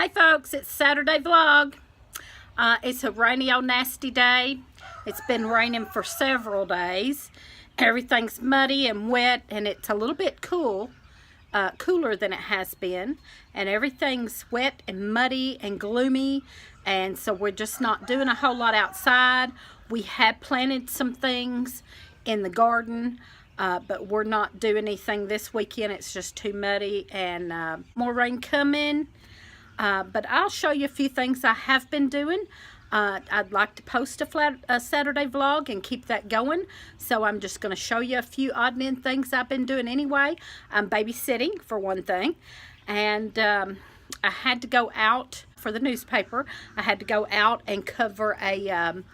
Hey folks, it's Saturday vlog. It's a rainy old nasty day. It's been raining for several days. Everything's muddy and wet, and it's a little bit cool, cooler than it has been. And everything's wet and muddy and gloomy, and so we're just not doing a whole lot outside. We had planted some things in the garden, but we're not doing anything this weekend. It's just too muddy, and more rain coming. But I'll show you a few things I have been doing. I'd like to post a Saturday vlog and keep that going. So I'm just going to show you a few odd and end things I've been doing anyway. I'm babysitting for one thing. And I had to go out for the newspaper. I had to go out and cover a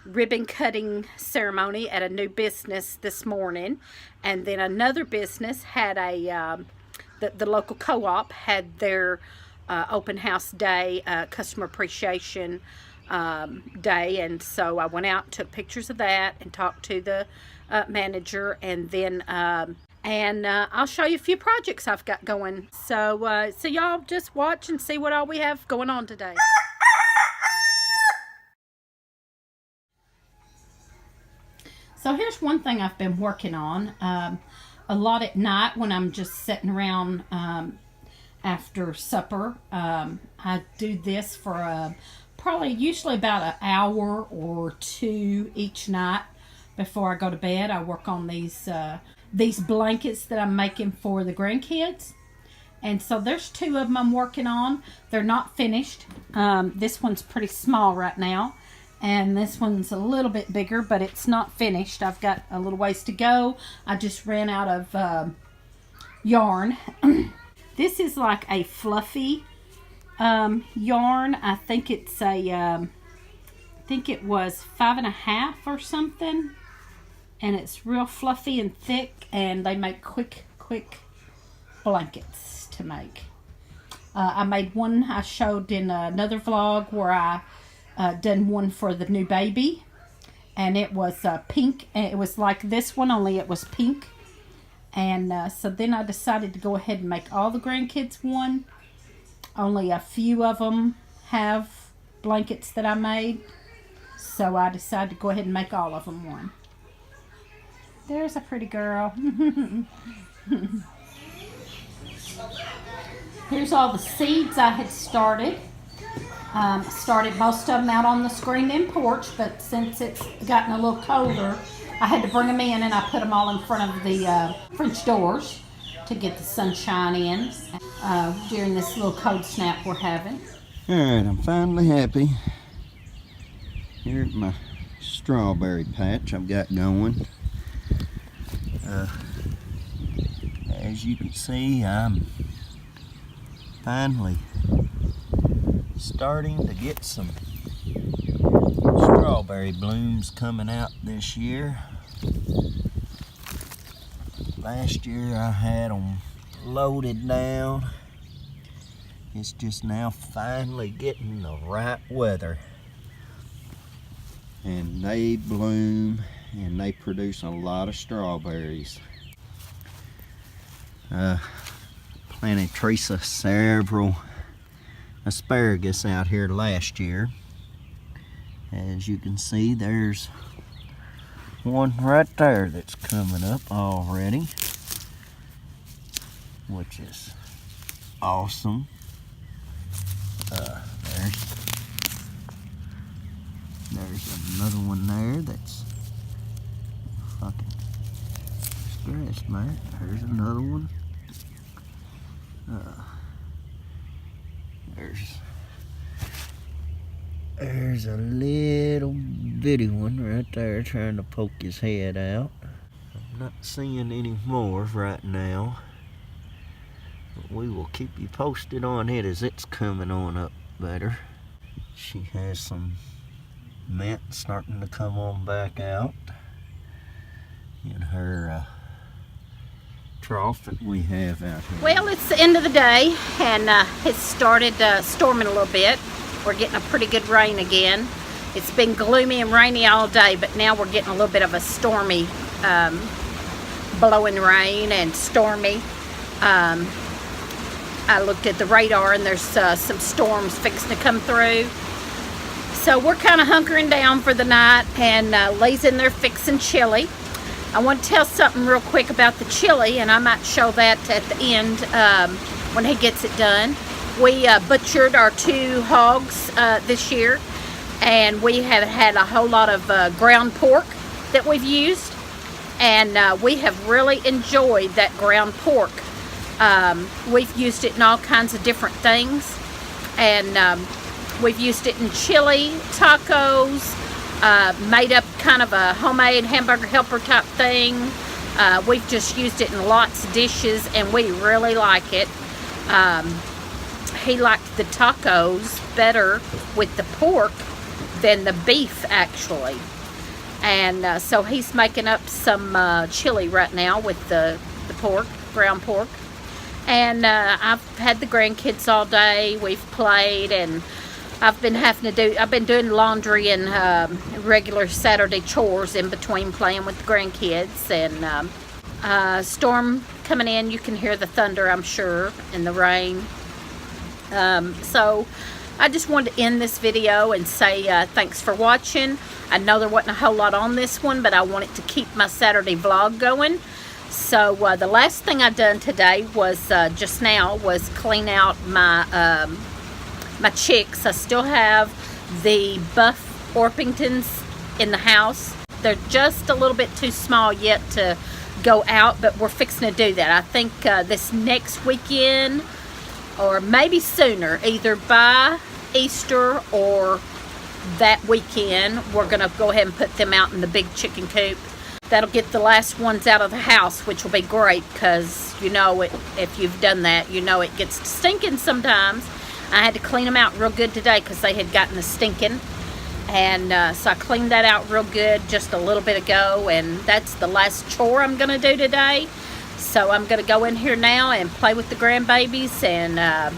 ribbon cutting ceremony at a new business this morning. And then another business had the local co-op had their open house day, customer appreciation day, and so I went out and took pictures of that and talked to the manager, and then I'll show you a few projects I've got going. So y'all just watch and see what all we have going on today. So here's one thing I've been working on a lot at night when I'm just sitting around after supper. I do this for usually about an hour or two each night before I go to bed. I work on these blankets that I'm making for the grandkids, and so there's two of them I'm working on. They're not finished. This one's pretty small right now, and this one's a little bit bigger, but it's not finished. I've got a little ways to go. I just ran out of yarn. This is like a fluffy yarn. I think it's I think it was 5.5 or something, and it's real fluffy and thick, and they make quick blankets to make. I made one I showed in another vlog where I done one for the new baby, and it was pink, and it was like this one, only it was pink. And so then I decided to go ahead and make all the grandkids one. Only a few of them have blankets that I made, so I decided to go ahead and make all of them one. There's a pretty girl. Here's all the seeds I had started. Started most of them out on the screened-in porch, but since it's gotten a little colder, I had to bring them in, and I put them all in front of the French doors to get the sunshine in during this little cold snap we're having. Alright, I'm finally happy. Here's my strawberry patch I've got going. As you can see, I'm finally starting to get some strawberry blooms coming out this year. Last year I had them loaded down. It's just now finally getting the right weather, and they bloom and they produce a lot of strawberries. Planted Teresa several asparagus out here last year. As you can see, there's one right there that's coming up already, which is awesome. There's another one there that's fucking stressed, man. There's another one. There's a little bitty one right there trying to poke his head out. I'm not seeing any more right now, but we will keep you posted on it as it's coming on up better. She has some mint starting to come on back out in her trough that we have out here. Well, it's the end of the day, and it's started storming a little bit. We're getting a pretty good rain again. It's been gloomy and rainy all day, but now we're getting a little bit of a stormy, blowing rain and stormy. I looked at the radar, and there's some storms fixing to come through. So we're kind of hunkering down for the night, and Lee's in there fixing chili. I want to tell something real quick about the chili, and I might show that at the end when he gets it done. We butchered our 2 hogs this year, and we have had a whole lot of ground pork that we've used, and we have really enjoyed that ground pork. We've used it in all kinds of different things, and we've used it in chili, tacos, made up kind of a homemade hamburger helper type thing. We've just used it in lots of dishes, and we really like it. He liked the tacos better with the pork than the beef, actually. And so he's making up some chili right now with the pork, ground pork. And I've had the grandkids all day. We've played, and I've been doing laundry and regular Saturday chores in between playing with the grandkids. And storm coming in. You can hear the thunder, I'm sure, and the rain. So I just wanted to end this video and say thanks for watching. I know there wasn't a whole lot on this one, but I wanted to keep my Saturday vlog going. So the last thing I done today was just now was clean out my my chicks. I still have the buff Orpingtons in the house. They're just a little bit too small yet to go out, but we're fixing to do that. I think this next weekend, or maybe sooner, either by Easter or that weekend, we're gonna go ahead and put them out in the big chicken coop. That'll get the last ones out of the house, which will be great, because you know it, if you've done that, you know it gets to stinking sometimes. I had to clean them out real good today because they had gotten to stinking, and so I cleaned that out real good just a little bit ago, and that's the last chore I'm gonna do today. So I'm gonna go in here now and play with the grandbabies and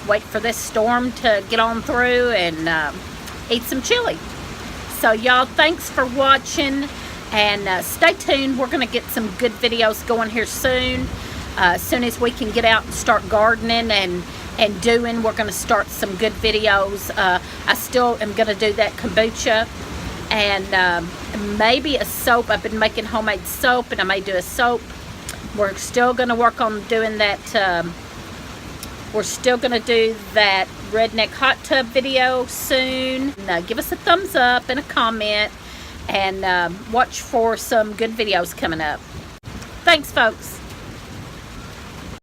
wait for this storm to get on through and eat some chili. So y'all, thanks for watching, and stay tuned. We're gonna get some good videos going here soon. As soon as we can get out and start gardening and doing, we're gonna start some good videos. I still am gonna do that kombucha, and maybe a soap. I've been making homemade soap, and I may do a soap. We're still gonna work on doing that. We're still gonna do that Redneck Hot tub video soon. Give us a thumbs up and a comment, and watch for some good videos coming up. Thanks, folks.